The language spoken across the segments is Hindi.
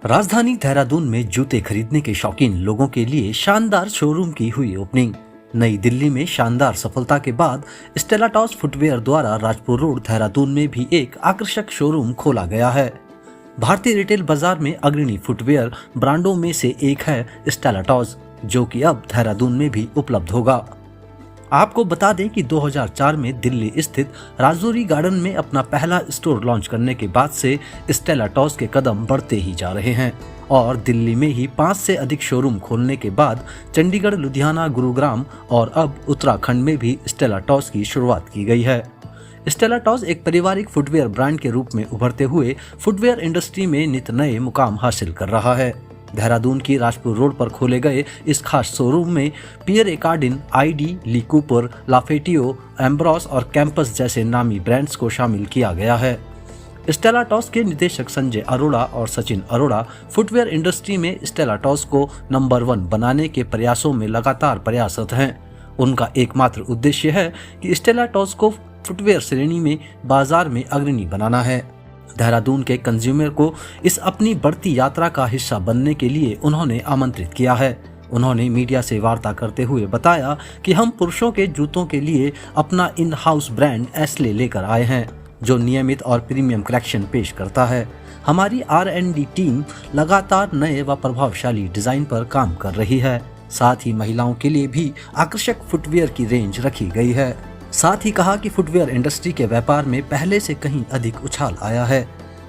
राजधानी देहरादून में जूते खरीदने के शौकीन लोगों के लिए शानदार शोरूम की हुई ओपनिंग। नई दिल्ली में शानदार सफलता के बाद स्टेला टॉस फुटवेयर द्वारा राजपुर रोड देहरादून में भी एक आकर्षक शोरूम खोला गया है। भारतीय रिटेल बाजार में अग्रणी फुटवेयर ब्रांडों में से एक है स्टेला टॉस, जो कि अब देहरादून में भी उपलब्ध होगा। आपको बता दें कि 2004 में दिल्ली स्थित राजौरी गार्डन में अपना पहला स्टोर लॉन्च करने के बाद से स्टेला टॉस के कदम बढ़ते ही जा रहे हैं और दिल्ली में ही 5 से अधिक शोरूम खोलने के बाद चंडीगढ़, लुधियाना, गुरुग्राम और अब उत्तराखंड में भी स्टेला टॉस की शुरुआत की गई है। स्टेला टॉस एक पारिवारिक फुटवेयर ब्रांड के रूप में उभरते हुए फुटवेयर इंडस्ट्री में नित नए मुकाम हासिल कर रहा है। देहरादून की राजपुर रोड पर खोले गए इस खास शोरूम में पियर एकार्डिन, आईडी, ली कूपर, लाफेटियो, एम्ब्रॉस और कैंपस जैसे नामी ब्रांड्स को शामिल किया गया है। स्टेला टॉस के निदेशक संजय अरोड़ा और सचिन अरोड़ा फुटवेयर इंडस्ट्री में स्टेला टॉस को नंबर 1 बनाने के प्रयासों में लगातार प्रयासरत हैं। उनका एकमात्र उद्देश्य है कि स्टेला टॉस को फुटवेयर श्रेणी में बाजार में अग्रणी बनाना है। देहरादून के कंज्यूमर को इस अपनी बढ़ती यात्रा का हिस्सा बनने के लिए उन्होंने आमंत्रित किया है। उन्होंने मीडिया से वार्ता करते हुए बताया कि हम पुरुषों के जूतों के लिए अपना इन हाउस ब्रांड एस्ले लेकर आए हैं, जो नियमित और प्रीमियम कलेक्शन पेश करता है। हमारी R&D टीम लगातार नए व प्रभावशाली डिजाइन पर काम कर रही है। साथ ही महिलाओं के लिए भी आकर्षक फुटवेयर की रेंज रखी गई है। साथ ही कहा कि फुटवेयर इंडस्ट्री के व्यापार में पहले से कहीं अधिक उछाल आया है।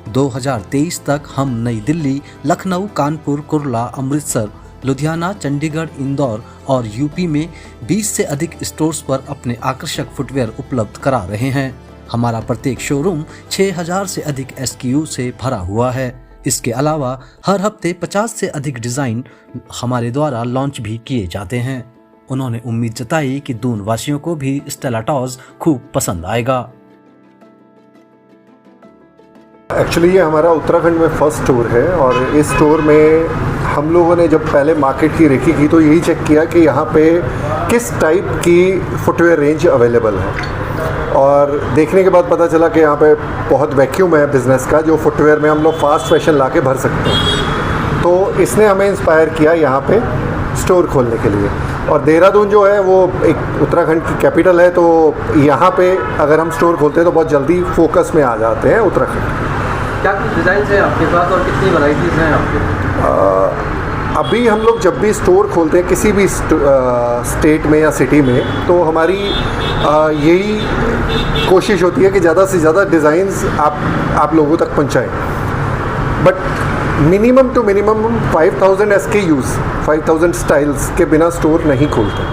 2023 तक हम नई दिल्ली, लखनऊ, कानपुर, कुर्ला, अमृतसर, लुधियाना, चंडीगढ़, इंदौर और यूपी में 20 से अधिक स्टोर्स पर अपने आकर्षक फुटवेयर उपलब्ध करा रहे हैं। हमारा प्रत्येक शोरूम 6000 से अधिक SKU से भरा हुआ है। इसके अलावा हर हफ्ते 50 से अधिक डिजाइन हमारे द्वारा लॉन्च भी किए जाते हैं। उन्होंने उम्मीद जताई कि दून वासियों को भी स्टेला टॉस खूब पसंद आएगा। एक्चुअली ये हमारा उत्तराखंड में फर्स्ट स्टोर है और इस स्टोर में हम लोगों ने जब पहले मार्केट की रेकी की तो यही चेक किया कि यहाँ पे किस टाइप की फुटवेयर रेंज अवेलेबल है और देखने के बाद पता चला कि यहाँ पे बहुत वैक्यूम है बिज़नेस का, जो फुटवेयर में हम लोग फास्ट फैशन ला के भर सकते हैं। तो इसने हमें इंस्पायर किया यहाँ पे स्टोर खोलने के लिए। और देहरादून जो है वो एक उत्तराखंड की कैपिटल है, तो यहाँ पे अगर हम स्टोर खोलते हैं तो बहुत जल्दी फोकस में आ जाते हैं उत्तराखंड। क्या कुछ डिज़ाइन है आपके पास और कितनी वैरायटीज़ हैं आपके? अभी हम लोग जब भी स्टोर खोलते हैं किसी भी स्टेट में या सिटी में, तो हमारी यही कोशिश होती है कि ज़्यादा से ज़्यादा डिज़ाइंस आप लोगों तक पहुँचाएँ। But minimum to minimum 5000 SKUs, 5000 styles के बिना स्टोर नहीं खोलते,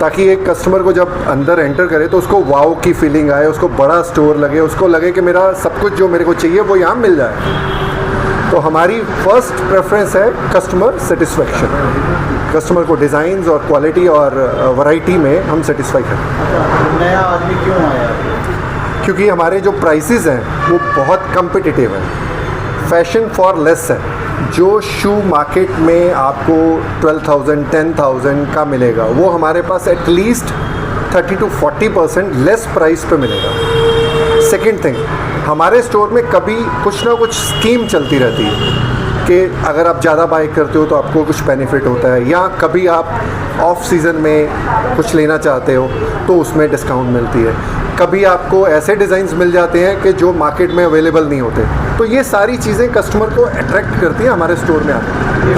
ताकि एक कस्टमर को जब अंदर एंटर करे तो उसको वाव की फीलिंग आए, उसको बड़ा स्टोर लगे, उसको लगे कि मेरा सब कुछ जो मेरे को चाहिए वो यहाँ मिल जाए। तो हमारी फर्स्ट प्रेफरेंस है कस्टमर सेटिस्फेक्शन। कस्टमर को डिज़ाइंस और क्वालिटी और वैरायटी में हम सेटिस्फाई करें। नया आदमी क्यों आया? क्योंकि हमारे जो प्राइसेस हैं वो बहुत कम्पिटिटिव हैं, फैशन फॉर लेस है। जो शू मार्केट में आपको 12,000 10,000 का मिलेगा वो हमारे पास एटलीस्ट 30 to 40% लेस प्राइस पे मिलेगा। सेकेंड थिंग, हमारे स्टोर में कभी कुछ ना कुछ स्कीम चलती रहती है कि अगर आप ज़्यादा बाय करते हो तो आपको कुछ बेनिफिट होता है, या कभी आप ऑफ सीज़न में कुछ लेना चाहते हो तो उसमें डिस्काउंट मिलती है। कभी आपको ऐसे डिज़ाइंस मिल जाते हैं कि जो मार्केट में अवेलेबल नहीं होते। तो ये सारी चीज़ें कस्टमर को अट्रैक्ट करती हैं हमारे स्टोर में आकर।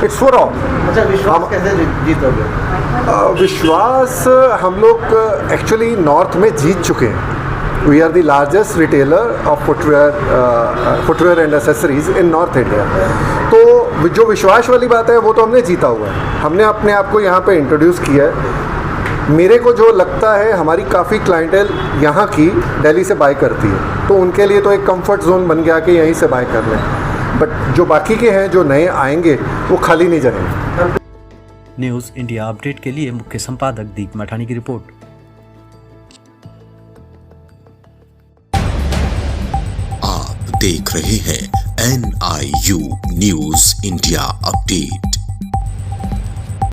It's for all. अच्छा, विश्वास कैसे जीतोगे? विश्वास हम लोग एक्चुअली नॉर्थ में जीत चुके हैं। We are the largest retailer of footwear and accessories in North India. तो जो विश्वास वाली बात है वो तो हमने जीता हुआ है। हमने अपने आप को यहाँ पे इंट्रोड्यूस किया है। मेरे को जो लगता है हमारी काफ़ी क्लाइंटेल यहाँ की दिल्ली से बाय करती है, तो उनके लिए तो एक कंफर्ट जोन बन गया कि यहीं से बाय कर लें। बट जो बाकी के हैं जो नए आएंगे वो खाली नहीं जाएंगे। न्यूज़ इंडिया अपडेट के लिए मुख्य संपादक दीप मठानी की रिपोर्ट। आप देख रहे हैं NIU न्यूज़ इंडिया अपडेट।